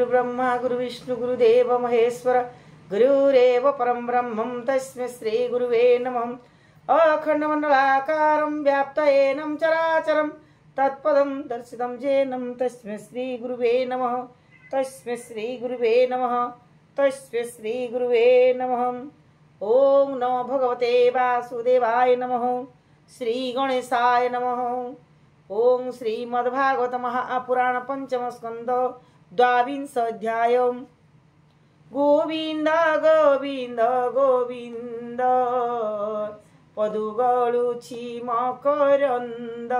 गुरुब्रह्मा गुरुविष्णु गुरुदेव महेश्वर गुरुरेव परं ब्रह्मं तस्मै श्री गुरुवे नमः। अखण्डमण्डलाकारं व्याप्तयेनं चराचरं तत्पदं दर्शितं येनं तस्मै श्री गुरुवे नमः। तस्मै श्री गुरुवे नमः। तस्मै श्री गुरुवे नमः। ओम नमो भगवते वासुदेवाय नमः। श्री गणेशाय नमः। ओम श्रीमद्भागवत महापुराण पंचम स्कंद द्वाविंश अध्याय। गोविंद गोविंद गोविंद पदुगळुछि मकरंद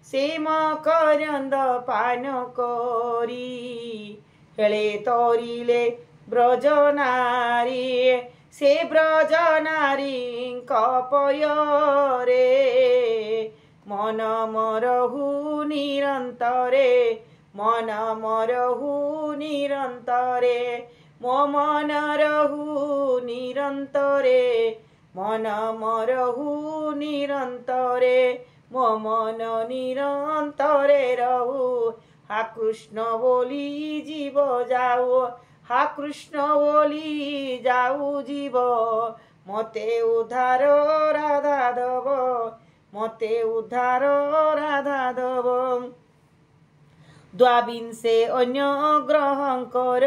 से मकरंद पान करी हेले तोरिले ब्रज नारी से ब्रज नारी कपयरे मन मरहु निरंतरे मन मरहु निरंतरे मो मन रहु निरंतरे मन मरहु निरंतरे मो मन निरंतरे रहु। हा कृष्ण बोली जीव जाऊ हा कृष्ण बोली जाऊ जीव मते उद्धार राधा दब मते उद्धार राधा दब। द्वाविंशे अन्य ग्रहं कर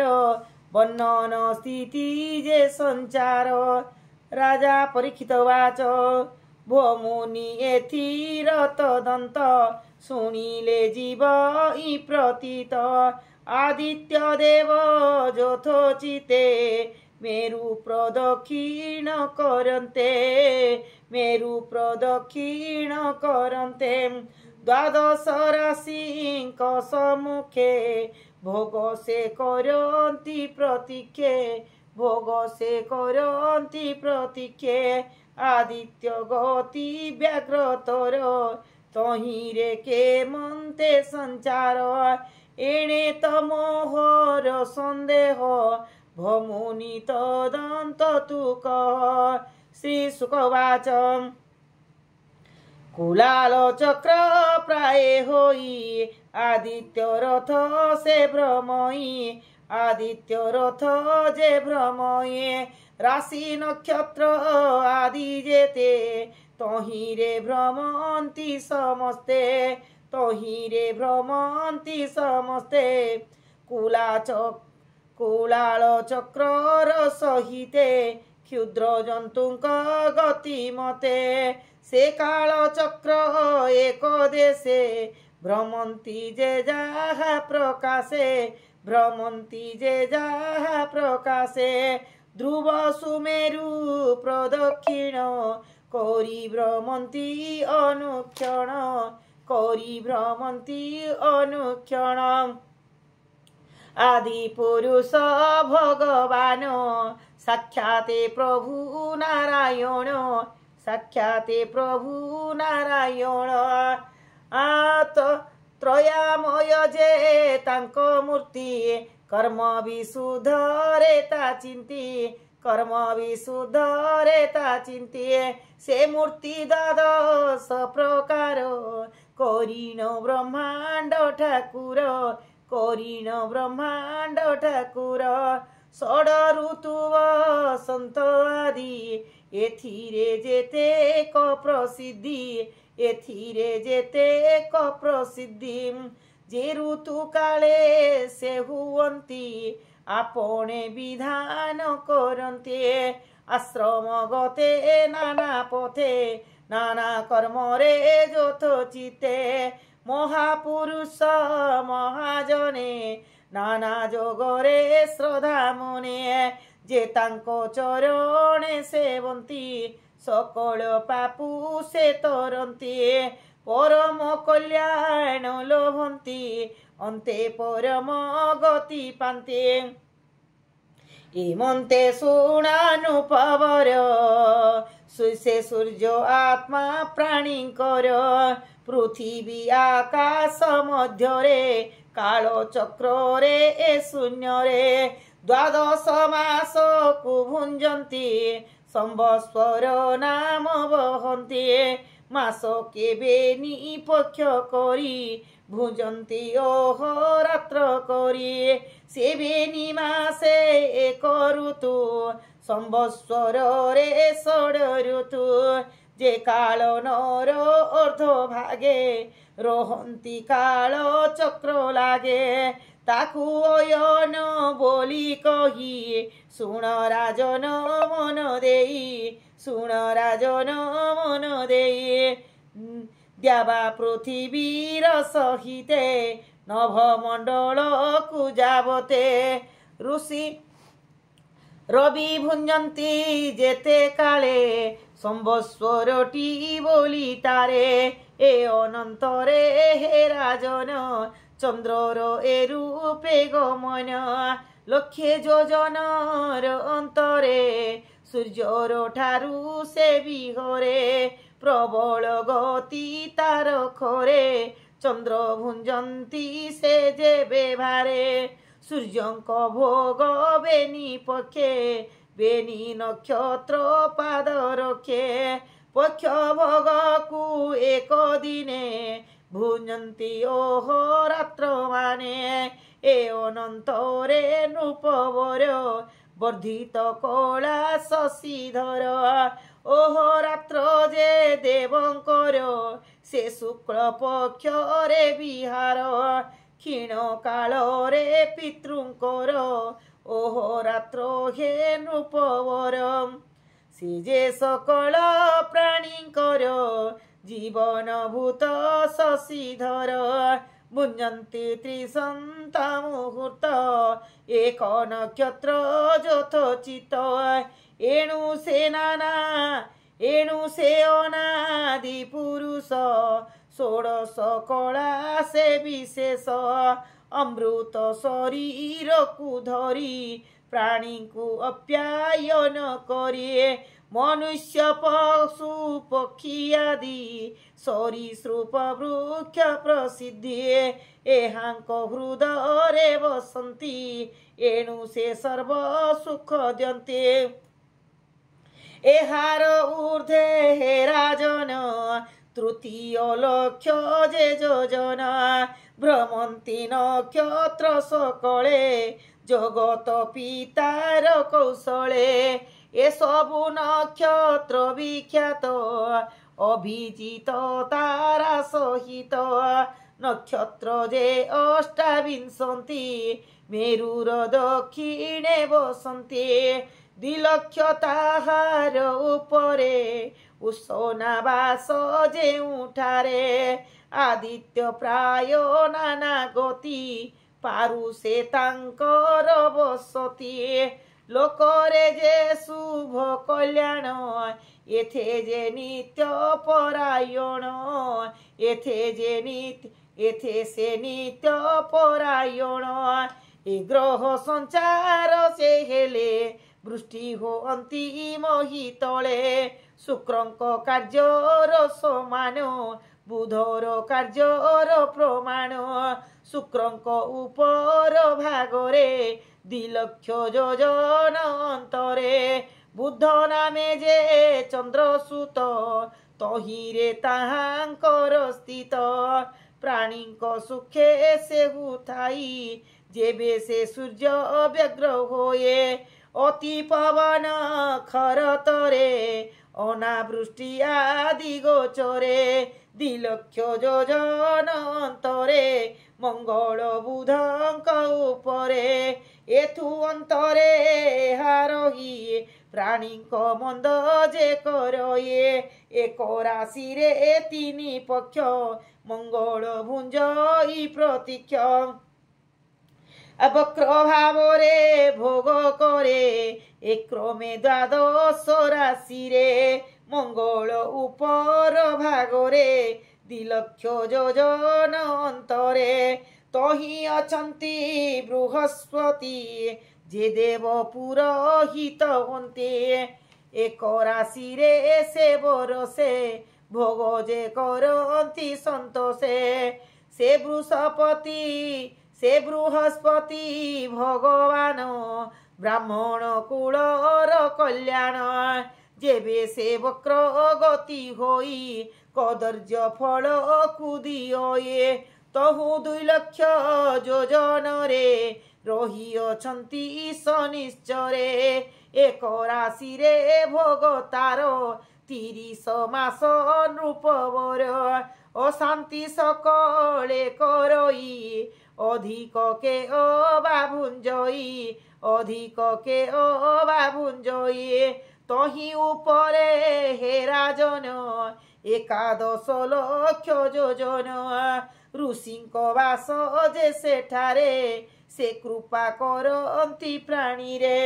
वर्णन स्थिति जे संचार। राजा परीक्षित वाच भो मुनि एथिर तदंत शुणिले जीव इ प्रतीत। आदित्य देव जोथोचिते मेरु प्रदक्षिण करन्ते मेरु प्रदक्षिण करन्ते। द्वादश राशिंक सम्मुखे भोग से करन्ति प्रतीक्षे भोग से करन्ति प्रतीक्षे। आदित्य गति व्याघ्रतर तहिरे के मन्ते संचार। एणे तमोहर सन्देह भमुनि तदंत तु कह। श्री शुकवाच कुलाल चक्र प्राय होई आदित्य रथ से भ्रमई आदित्य रथ जे भ्रमये। राशि नक्षत्र आदि जेते तहिरे भ्रमन्ति समस्ते तहिरे भ्रमन्ति समस्ते। कुलाल चक्रर सहिते क्षुद्र जंतुंक गति मते। से काल चक्र एक देशे भ्रमन्ति जे जाहा प्रकाशे भ्रमन्ति जे जाहा प्रकाशे। ध्रुव सुमेरु प्रदक्षिण करी भ्रमन्ति अनुक्षण करी भ्रमन्ति अनुक्षण। आदि पुरुष भगवान साक्षाते प्रभु नारायण साक्षाते प्रभु नारायण। आत त्रयामय जे तांको मूर्ति कर्म विशुद्ध रेता चिंती कर्म विशुद्ध रेता चिंती। से मूर्ति द्वादश प्रकार करीण ब्रह्मांड ठाकुर करीण ब्रह्मांड ठाकुर। षड ऋतु वसंत आदि एथिरे जेते क प्रसिद्धि एथिरे जेते क प्रसिद्धि। जे ऋतु काले से हुवन्ति आपणे विधान करन्ते। आश्रम गते नाना पथे नाना कर्म रे जोथोचिते। महापुरुष महाजने नाना जोगरे श्रद्धा मुने। जे तांको चरणे सेवन्ति सकल पापु से तरन्ति। परम कल्याण लोभन्ति अन्ते परम गति पान्ते। इमन्ते सुणानुपवर सुसे सूर्य आत्मा प्राणीकर। पृथिवी आकाश मध्यरे काल चक्र रे ए शून्य रे। द्वादश मास को भुंजन्ति संवत्सर नाम वहन्ति। ମାସ କେବେ ନିପକ୍ଷ କରି ଭୁଜନ୍ତି ଅହରାତ୍ର କରି ସେବେ ନିମାସେ ଏକ ଋତୁ ସମ୍ବତ୍ସରରେ ଷଡ଼ ଋତୁ ଯେ କାଳ ନର ଅର୍ଦ୍ଧ ଭାଗେ ରହନ୍ତି କାଳ ଚକ୍ର ଲାଗେ ତାକୁ ଅୟନ ବୋଲି କହି ଶୁଣ ରାଜନ ମନ ଦେଇ ଶୁଣ ରାଜନ ମନ ଦେଇ ଦ୍ୟାବା ପୃଥିବୀର ସହିତେ ନଭମଣ୍ଡଳକୁ ଯାବତେ ଋଷି ରବି ଭୁଞ୍ଜନ୍ତି ଯେତେ କାଳେ ସମ୍ବତ୍ସରଟି ବୋଲି ତାରେ ଏ ଅନନ୍ତରେ ହେ ରାଜନ ଚନ୍ଦ୍ରର ଏ ରୂପେ ଗମନ ଲକ୍ଷେ ଯୋଜନର ଅନ୍ତରେ ସୂର୍ଯ୍ୟର ଠାରୁ ସେ ବିହରେ ପ୍ରବଳ ଗତି ତାର ଖରେ ଚନ୍ଦ୍ର ଭୁଞ୍ଜନ୍ତି ସେ ଯେବେ ଭାରେ ସୂର୍ଯ୍ୟଙ୍କ ଭୋଗ ବେନି ପକ୍ଷେ ବେନି ନକ୍ଷତ୍ର ପାଦ ରଖେ ପକ୍ଷ ଭୋଗକୁ ଏକ ଦିନେ ଭୁଞ୍ଜନ୍ତି ଅହରାତ୍ର ମାନେ ଏ ଅନନ୍ତରେ ନୃପବର ବର୍ଦ୍ଧିତ କଳା ଶଶିଧର ଅହରାତ୍ର ଯେ ଦେବଙ୍କର ସେ ଶୁକ୍ଳ ପକ୍ଷରେ ବିହାର ক্ষীণ কালরে পিতৃঙ্কর অহরাত্র হে নৃপবর সে যে সকল প্রাণীঙ্কর জীবনভূত শশীধর ভুঞ্জন্তি ত্রিসন্তা মুহূর্ত এক নক্ষত্র যথোচিত এণু সে নানা এণু সে অনাদি পুরুষ ষোড়শ কলা সে বিশেষ অমৃত শরীরকু ধরি প্রাণীଙ୍କୁ অপ্যায়ন করে মনুষ্য পশু পক্ষী আদি সরীসৃপ বৃক্ষ প্রসিদ্ধি এহাଙ୍କ ହୃଦୟରେ ବସନ୍ତି ଏଣୁ ସେ ସର୍ବ ସୁଖ ଦିଅନ୍ତି ଏହାର ଊର୍ଦ୍ଧ୍ୱେ ହେ ରାଜନ ତୃତୀୟ ଲକ୍ଷ ଯେ ଯୋଜନା ଭ୍ରମନ୍ତି ନକ୍ଷତ୍ର ସକଳେ ଜଗତ ପିତାର କୌଶଳେ ଏସବୁ ନକ୍ଷତ୍ର ବିଖ୍ୟାତ ଅଭିଜିତ ତାରା ସହିତ ନକ୍ଷତ୍ର ଯେ ଅଷ୍ଟାବିଂଶନ୍ତି ମେରୁର ଦକ୍ଷିଣେ ବସନ୍ତି ଦ୍ୱିଲକ୍ଷ ତାହାର ଉପରେ ଉଷନାବାସ ଯେଉଁଠାରେ ଆଦିତ୍ୟ ପ୍ରାୟ ନାନା ଗତି ପାରୁ ସେ ତାଙ୍କର ବସତି ଲୋକରେ ଯେ ଶୁଭ କଲ୍ୟାଣ ଏଥେ ଯେ ନିତ୍ୟ ପରାୟଣ ଏଥେ ସେ ନିତ୍ୟ ପରାୟଣ ଏ ଗ୍ରହ ସଞ୍ଚାର ସେ ହେଲେ ବୃଷ୍ଟି ହୁଅନ୍ତି ମହିତଳେ ଶୁକ୍ରଙ୍କ କାର୍ଯ୍ୟର ସମାନ ବୁଧର କାର୍ଯ୍ୟର ପ୍ରମାଣ ଶୁକ୍ରଙ୍କ ଉପର ଭାଗରେ ଦ୍ୱିଲକ୍ଷ ଯୋଜନ ଅନ୍ତରେ ବୁଧ ନାମେ ଯେ ଚନ୍ଦ୍ରସୂତ ତହିଁରେ ତାହାଙ୍କର ସ୍ଥିତ ପ୍ରାଣୀଙ୍କ ସୁଖେ ସେ ହୁଥାଇ ଯେବେ ସେ ସୂର୍ଯ୍ୟ ବ୍ୟଗ୍ର ହୁଏ ଅତି ପବନ ଖରତରେ ଅନାବୃଷ୍ଟି ଆଦି ଗୋଚରେ ଦ୍ୱିଲକ୍ଷ ଯୋଜନ ଅନ୍ତରେ ମଙ୍ଗଳ ବୁଧଙ୍କ ଉପରେ ଏଥୁ ଅନ୍ତରେ ହାରହି ପ୍ରାଣୀଙ୍କ ମନ୍ଦ ଯେ କରଏ ଏକ ରାଶିରେ ତିନି ପକ୍ଷ ମଙ୍ଗଳ ଭୁଞ୍ଜଇ ପ୍ରତୀକ୍ଷ ବକ୍ର ଭାବରେ ଭୋଗ କରେ ଏ କ୍ରମେ ଦ୍ୱାଦଶ ରାଶିରେ ମଙ୍ଗଳ ଉପର ଭାଗରେ ଦ୍ୱିଲକ୍ଷ ଯୋଜନ ଅନ୍ତରେ ତହିଁ ଅଛନ୍ତି ବୃହସ୍ପତି ଯେ ଦେବ ପୁରୋହିତ ହୁଅନ୍ତି ଏକ ରାଶିରେ ସେ ବରଷେ ଭୋଗ ଯେ କରନ୍ତି ସନ୍ତୋଷେ ସେ ବୃହସ୍ପତି ଭଗବାନ ବ୍ରାହ୍ମଣ କୁଳର କଲ୍ୟାଣ ଯେବେ ସେ ବକ୍ର ଗତି ହୋଇ कदर्य फल कुदियो ये तहु 2 लक्ष योजन रे रही अछंती शनिश्चरे एक राशि रे भोग तार 30 मास नृपवर अशांति सकले करई अधिक के अबाभुंजई अधिक के अबाभुंजई तही उपरे हे राजन 11 लक्ष योजन ऋषिंक वास जे सेठारे से कृपा करंती प्राणी रे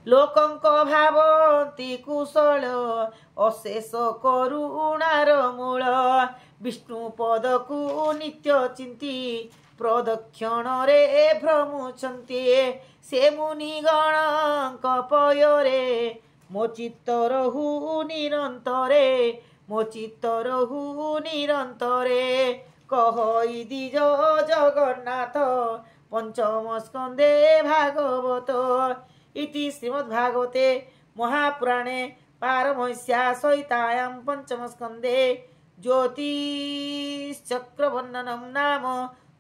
लोकंक भावंती कुशल अशेष करुणार मूल विष्णु पद को नित्य चिंती प्रदक्षिण रे भ्रमुचंती से मुनिगण पୟରେ मो चित्त रहु निरंतरे मो चित्त रहु निरंतरे कहई दिज जगन्नाथ पंचम स्कंदे भागवत इति श्रीमद्भागवते महापुराणे पारमहंस्या संहितायां पंचम स्कंदे ज्योतिश्चक्रवर्णनं नाम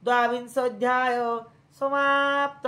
22 अध्याय समाप्त।